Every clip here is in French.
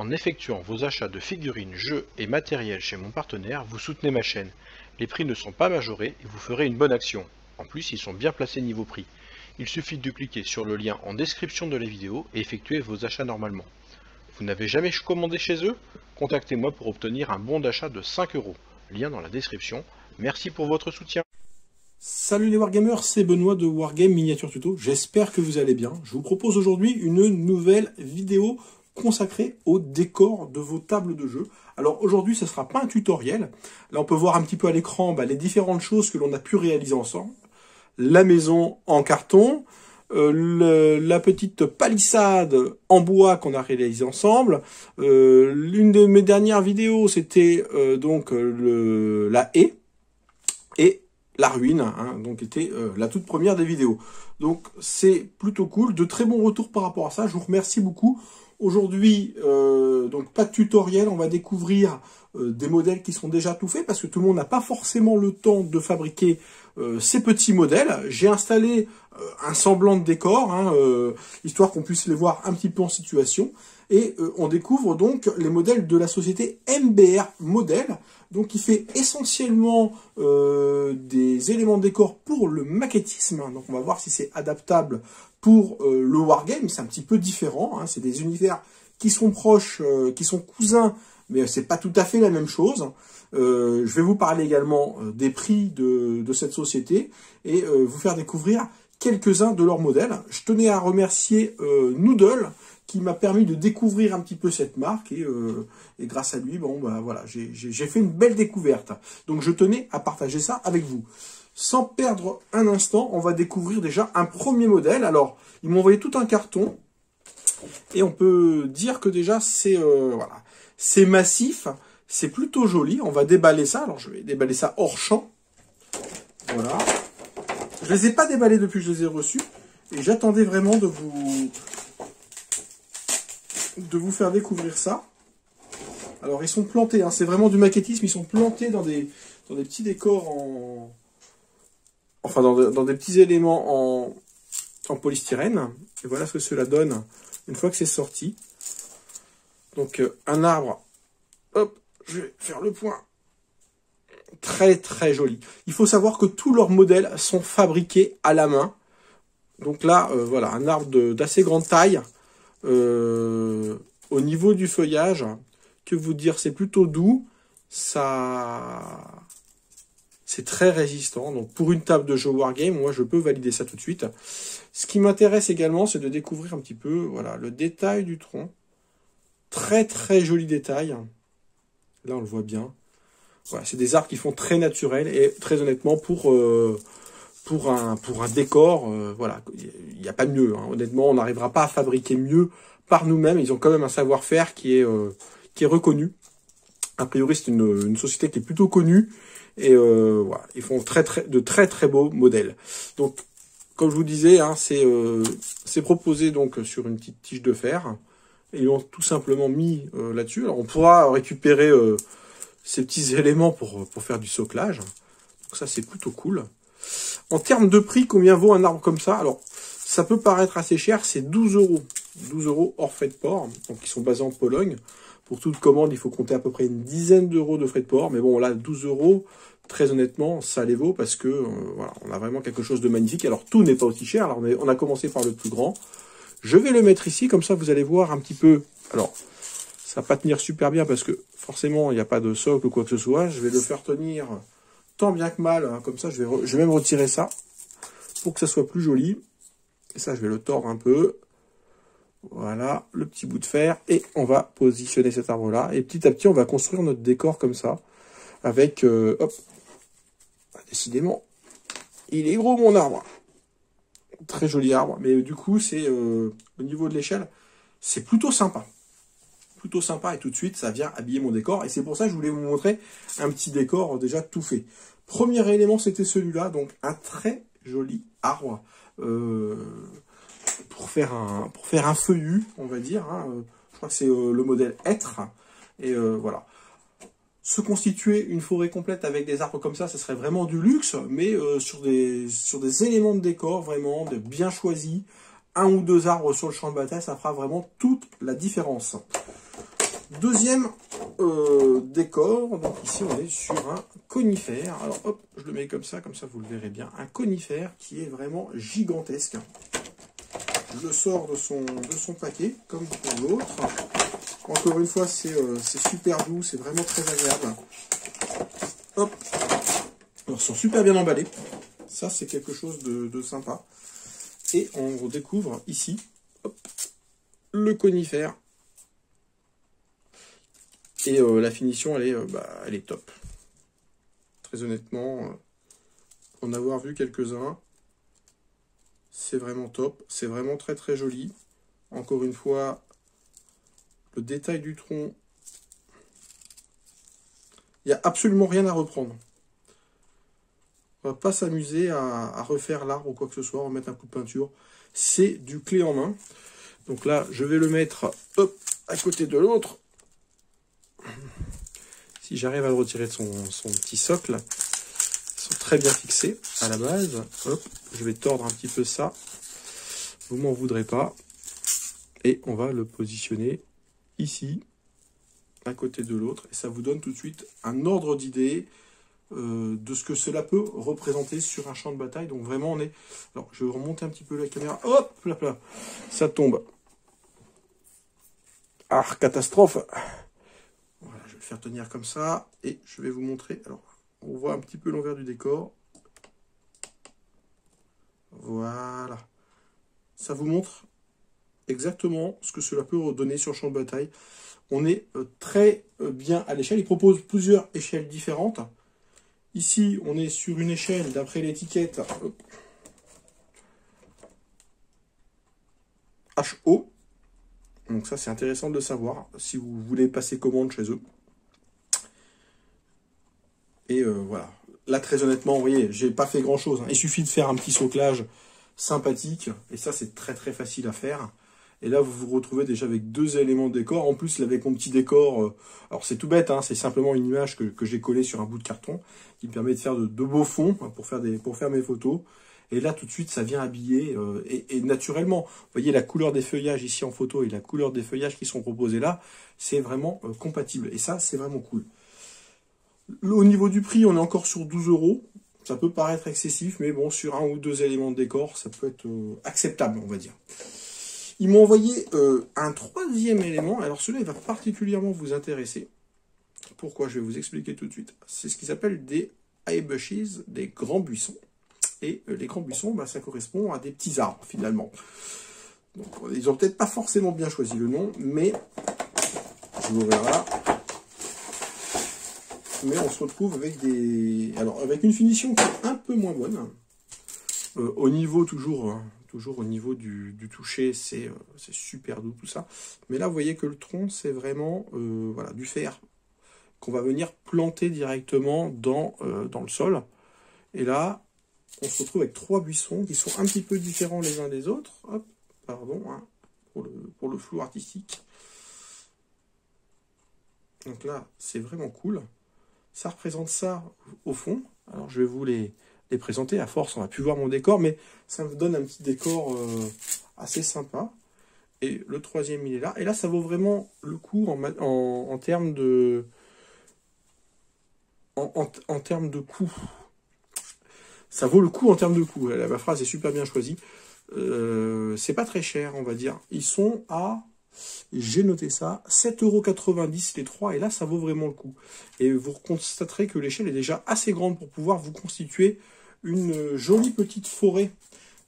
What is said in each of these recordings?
En effectuant vos achats de figurines, jeux et matériel chez mon partenaire, vous soutenez ma chaîne. Les prix ne sont pas majorés et vous ferez une bonne action. En plus, ils sont bien placés niveau prix. Il suffit de cliquer sur le lien en description de la vidéo et effectuer vos achats normalement. Vous n'avez jamais commandé chez eux? Contactez-moi pour obtenir un bon d'achat de 5 €. Lien dans la description. Merci pour votre soutien. Salut les Wargamers, c'est Benoît de Wargame Miniature Tuto. J'espère que vous allez bien. Je vous propose aujourd'hui une nouvelle vidéo consacrée au décor de vos tables de jeu. Alors aujourd'hui, ce ne sera pas un tutoriel. Là, on peut voir un petit peu à l'écran les différentes choses que l'on a pu réaliser ensemble. La maison en carton, la petite palissade en bois qu'on a réalisé ensemble. L'une de mes dernières vidéos, c'était la haie et la ruine, donc était la toute première des vidéos. Donc c'est plutôt cool, de très bons retours par rapport à ça, je vous remercie beaucoup. Aujourd'hui, donc pas de tutoriel, on va découvrir des modèles qui sont déjà tout faits, parce que tout le monde n'a pas forcément le temps de fabriquer ces petits modèles. J'ai installé un semblant de décor, histoire qu'on puisse les voir un petit peu en situation. Et on découvre donc les modèles de la société MBR Model, donc qui fait essentiellement des éléments de décor pour le maquettisme. Donc on va voir si c'est adaptable pour le wargame. C'est un petit peu différent, c'est des univers qui sont proches, qui sont cousins, mais c'est pas tout à fait la même chose. Je vais vous parler également des prix de cette société et vous faire découvrir quelques-uns de leurs modèles. Je tenais à remercier Noodle, qui m'a permis de découvrir un petit peu cette marque et grâce à lui, voilà, j'ai fait une belle découverte. Donc je tenais à partager ça avec vous. Sans perdre un instant, on va découvrir déjà un premier modèle. Alors, ils m'ont envoyé tout un carton et on peut dire que déjà c'est voilà, c'est massif, c'est plutôt joli. On va déballer ça. Alors je vais déballer ça hors champ. Voilà. Je les ai pas déballés depuis que je les ai reçus et j'attendais vraiment de vous faire découvrir ça. Alors ils sont plantés, c'est vraiment du maquettisme, ils sont plantés dans des petits décors dans des petits éléments en polystyrène. Et voilà ce que cela donne une fois que c'est sorti. Donc un arbre, hop, je vais faire le point. Très très joli. Il faut savoir que tous leurs modèles sont fabriqués à la main. Donc là, voilà, un arbre d'assez grande taille. Au niveau du feuillage, que vous dire, c'est plutôt doux, ça, c'est très résistant. Donc pour une table de jeu wargame, moi je peux valider ça tout de suite. Ce qui m'intéresse également, c'est de découvrir un petit peu, voilà, le détail du tronc. Très très joli détail. Là on le voit bien. Voilà, c'est des arbres qui font très naturel et très honnêtement pour un décor, voilà, il n'y a pas mieux. Honnêtement, on n'arrivera pas à fabriquer mieux par nous-mêmes. Ils ont quand même un savoir-faire qui est reconnu. A priori, c'est une société qui est plutôt connue. Et voilà, ils font de très très beaux modèles. Donc, comme je vous disais, c'est proposé donc sur une petite tige de fer. Et ils l'ont tout simplement mis là-dessus. Alors, on pourra récupérer ces petits éléments pour faire du soclage. Donc ça, c'est plutôt cool. En termes de prix, combien vaut un arbre comme ça? Alors, ça peut paraître assez cher, c'est 12 €. 12 € hors frais de port, donc ils sont basés en Pologne. Pour toute commande, il faut compter à peu près une dizaine d'euros de frais de port. Mais bon, là, 12 €, très honnêtement, ça les vaut parce que voilà, on a vraiment quelque chose de magnifique. Alors, tout n'est pas aussi cher. Alors, on a commencé par le plus grand. Je vais le mettre ici, comme ça, vous allez voir un petit peu. Alors, ça va pas tenir super bien parce que forcément, il n'y a pas de socle ou quoi que ce soit. Je vais le faire tenir tant bien que mal, comme ça, je vais même retirer ça pour que ça soit plus joli. Et ça, je vais le tordre un peu. Voilà, le petit bout de fer. Et on va positionner cet arbre-là. Et petit à petit, on va construire notre décor comme ça. Avec, hop, décidément, il est gros mon arbre. Très joli arbre. Mais du coup, c'est au niveau de l'échelle, c'est plutôt sympa. Plutôt sympa et tout de suite ça vient habiller mon décor et c'est pour ça que je voulais vous montrer un petit décor déjà tout fait. Premier élément c'était celui-là, donc un très joli arbre pour faire un feuillu, on va dire, je crois que c'est le modèle Hêtre et voilà. Se constituer une forêt complète avec des arbres comme ça serait vraiment du luxe, mais sur des éléments de décor vraiment bien choisis, un ou deux arbres sur le champ de bataille, ça fera vraiment toute la différence. Deuxième décor, donc ici on est sur un conifère. Alors hop, je le mets comme ça vous le verrez bien. Un conifère qui est vraiment gigantesque. Je le sors de son paquet, comme pour l'autre. Encore une fois, c'est super doux, c'est vraiment très agréable. Hop, alors, ils sont super bien emballés. Ça, c'est quelque chose de sympa. Et on découvre ici, hop, le conifère. Et la finition, elle est top. Très honnêtement, en avoir vu quelques-uns, c'est vraiment top. C'est vraiment très très joli. Encore une fois, le détail du tronc, il n'y a absolument rien à reprendre. On va pas s'amuser à refaire l'arbre ou quoi que ce soit, remettre un coup de peinture. C'est du clé en main. Donc là, je vais le mettre hop, à côté de l'autre. Si j'arrive à le retirer de son petit socle, ils sont très bien fixés à la base. Hop, je vais tordre un petit peu ça. Vous m'en voudrez pas. Et on va le positionner ici, à côté de l'autre. Et ça vous donne tout de suite un ordre d'idée de ce que cela peut représenter sur un champ de bataille. Donc vraiment, on est... Alors, je vais remonter un petit peu la caméra. Hop, là, là. Ça tombe. Ah, catastrophe. Voilà, je vais le faire tenir comme ça. Et je vais vous montrer. Alors, on voit un petit peu l'envers du décor. Voilà. Ça vous montre exactement ce que cela peut redonner sur le champ de bataille. On est très bien à l'échelle. Il propose plusieurs échelles différentes. Ici, on est sur une échelle, d'après l'étiquette, HO. Donc ça, c'est intéressant de le savoir, si vous voulez passer commande chez eux. Et voilà. Là, très honnêtement, vous voyez, j'ai pas fait grand-chose. Il suffit de faire un petit soclage sympathique. Et ça, c'est très très facile à faire. Et là, vous vous retrouvez déjà avec deux éléments de décor. En plus, avec mon petit décor, alors c'est tout bête, hein, c'est simplement une image que j'ai collée sur un bout de carton qui me permet de faire de beaux fonds pour faire mes photos. Et là, tout de suite, ça vient habiller et naturellement. Vous voyez la couleur des feuillages ici en photo et la couleur des feuillages qui sont proposés là, c'est vraiment compatible. Et ça, c'est vraiment cool. Au niveau du prix, on est encore sur 12 €. Ça peut paraître excessif, mais bon, sur un ou deux éléments de décor, ça peut être acceptable, on va dire. Ils m'ont envoyé un troisième élément. Alors celui-là, il va particulièrement vous intéresser. Pourquoi? Je vais vous expliquer tout de suite. C'est ce qu'ils appellent des high bushes, des grands buissons. Et les grands buissons, ça correspond à des petits arbres, finalement. Donc, ils n'ont peut-être pas forcément bien choisi le nom, mais je vous verrai là. Mais on se retrouve avec avec une finition qui est un peu moins bonne. Au niveau toujours au niveau du toucher, c'est super doux tout ça. Mais là, vous voyez que le tronc, c'est vraiment voilà, du fer qu'on va venir planter directement dans le sol. Et là, on se retrouve avec trois buissons qui sont un petit peu différents les uns des autres. Hop, pardon, hein, pour le flou artistique. Donc là, c'est vraiment cool. Ça représente ça au fond. Alors, je vais vous les présenter. À force, on va plus voir mon décor, mais ça me donne un petit décor assez sympa. Et le troisième, il est là. Et là, ça vaut vraiment le coup en termes de... En termes de coût. Ça vaut le coup en termes de coût. Ma phrase est super bien choisie. C'est pas très cher, on va dire. Ils sont à... J'ai noté ça, 7,90 € les trois, et là ça vaut vraiment le coup. Et vous constaterez que l'échelle est déjà assez grande pour pouvoir vous constituer une jolie petite forêt.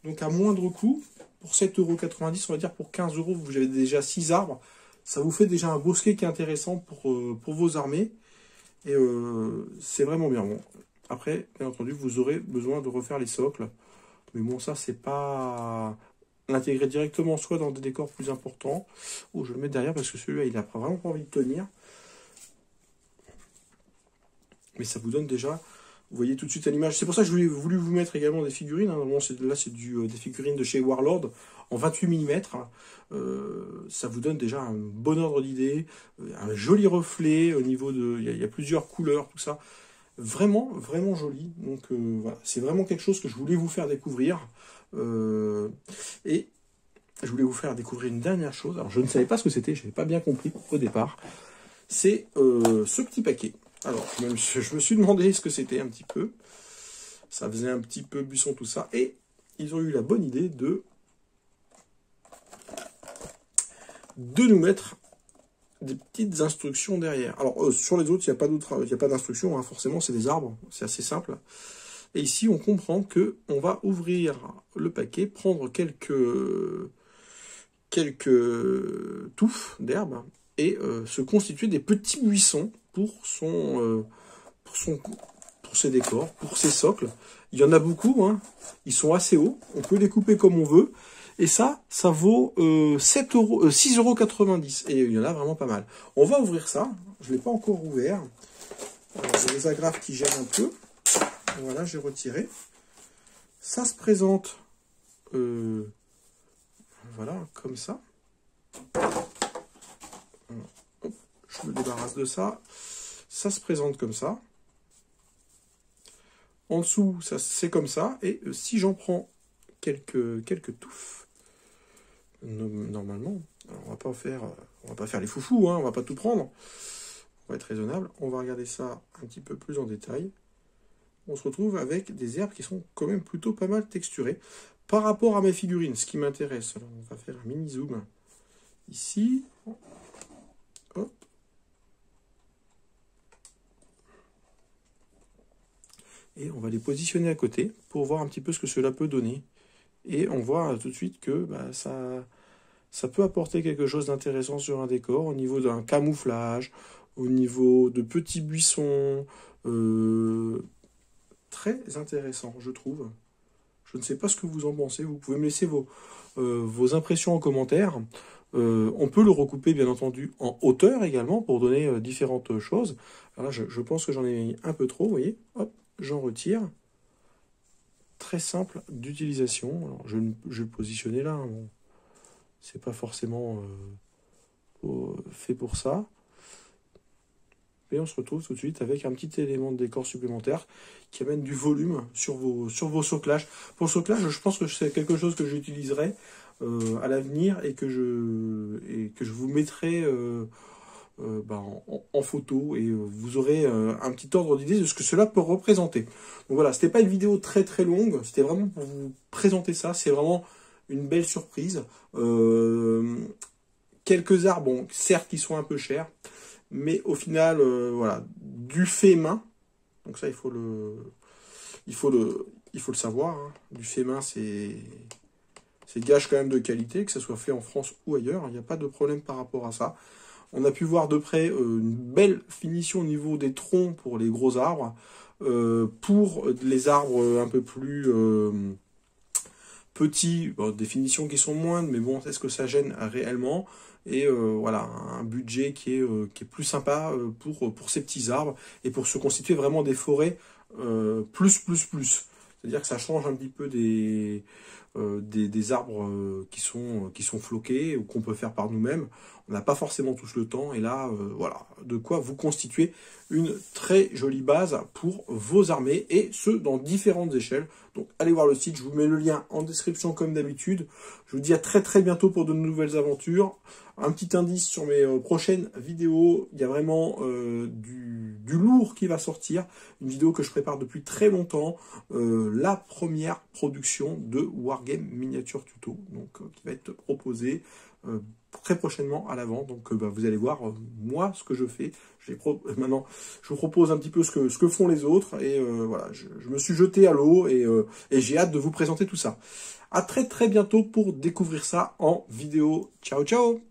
Donc à moindre coût, pour 7,90 €, on va dire pour 15 €, vous avez déjà 6 arbres. Ça vous fait déjà un bosquet qui est intéressant pour vos armées. Et c'est vraiment bien. Bon. Après, bien entendu, vous aurez besoin de refaire les socles. Mais bon, ça c'est pas... l'intégrer directement soit dans des décors plus importants, ou je le mets derrière parce que celui-là il n'a vraiment pas envie de tenir. Mais ça vous donne déjà, vous voyez tout de suite à l'image. C'est pour ça que je voulu vous mettre également des figurines. Hein. Bon, là c'est des figurines de chez Warlord en 28 mm. Ça vous donne déjà un bon ordre d'idée, un joli reflet au niveau de... Il y a plusieurs couleurs, tout ça. Vraiment, vraiment joli. Donc voilà, c'est vraiment quelque chose que je voulais vous faire découvrir. Et je voulais vous faire découvrir une dernière chose. Alors je ne savais pas ce que c'était, je n'avais pas bien compris au départ. c'est ce petit paquet. Alors, je me suis demandé ce que c'était un petit peu. Ça faisait un petit peu buisson tout ça. Et ils ont eu la bonne idée de nous mettre des petites instructions derrière. Alors, sur les autres, il n'y a pas d'instructions, hein, forcément, c'est des arbres, c'est assez simple. Et ici, on comprend que on va ouvrir le paquet, prendre quelques touffes d'herbe et se constituer des petits buissons pour ses décors, pour ses socles. Il y en a beaucoup, hein. Ils sont assez hauts, on peut les couper comme on veut. Et ça vaut 6,90 €. Et il y en a vraiment pas mal. On va ouvrir ça. Je ne l'ai pas encore ouvert. J'ai les agrafes qui gênent un peu. Voilà, j'ai retiré. Ça se présente voilà, comme ça. Hop, je me débarrasse de ça. Ça se présente comme ça. En dessous, c'est comme ça. Et si j'en prends quelques touffes, normalement, alors on va pas faire les foufous, hein, on va pas tout prendre. On va être raisonnable. On va regarder ça un petit peu plus en détail. On se retrouve avec des herbes qui sont quand même plutôt pas mal texturées par rapport à mes figurines. Ce qui m'intéresse, alors on va faire un mini zoom ici. Hop. Et on va les positionner à côté pour voir un petit peu ce que cela peut donner. Et on voit tout de suite que ça peut apporter quelque chose d'intéressant sur un décor, au niveau d'un camouflage, au niveau de petits buissons. Très intéressant, je trouve. Je ne sais pas ce que vous en pensez. Vous pouvez me laisser vos impressions en commentaire. On peut le recouper, bien entendu, en hauteur également, pour donner différentes choses. Alors là, je pense que j'en ai mis un peu trop, vous voyez. Hop, j'en retire. Très simple d'utilisation. Alors, je vais le positionner là. Hein. Bon, c'est pas forcément fait pour ça. Et on se retrouve tout de suite avec un petit élément de décor supplémentaire qui amène du volume sur vos soclages. Pour le soclage, je pense que c'est quelque chose que j'utiliserai à l'avenir et que je vous mettrai en photo, et vous aurez un petit ordre d'idée de ce que cela peut représenter. Donc voilà, c'était pas une vidéo très très longue, c'était vraiment pour vous présenter ça. C'est vraiment une belle surprise. Quelques arbres, bon, certes, qui sont un peu chers, mais au final, voilà, du fait main. Donc ça, il faut le savoir. Hein. Du fait main, c'est gage quand même de qualité, que ce soit fait en France ou ailleurs. Il n'y a pas de problème par rapport à ça. On a pu voir de près une belle finition au niveau des troncs pour les gros arbres. Pour les arbres un peu plus petits, des finitions qui sont moindres, mais bon, est-ce que ça gêne réellement? Et voilà, un budget qui est plus sympa pour ces petits arbres et pour se constituer vraiment des forêts plus. C'est-à-dire que ça change un petit peu des arbres qui sont floqués ou qu'on peut faire par nous-mêmes. On n'a pas forcément tous le temps, et là, voilà, de quoi vous constituer une très jolie base pour vos armées, et ce, dans différentes échelles. Donc, allez voir le site, je vous mets le lien en description comme d'habitude. Je vous dis à très très bientôt pour de nouvelles aventures. Un petit indice sur mes prochaines vidéos, il y a vraiment du lourd qui va sortir. Une vidéo que je prépare depuis très longtemps, la première production de Wargame Miniature Tuto, donc qui va être proposée très prochainement à l'avant. Donc vous allez voir moi ce que je fais. Maintenant je vous propose un petit peu ce que font les autres, et voilà, je me suis jeté à l'eau, et j'ai hâte de vous présenter tout ça. À très très bientôt pour découvrir ça en vidéo. Ciao ciao.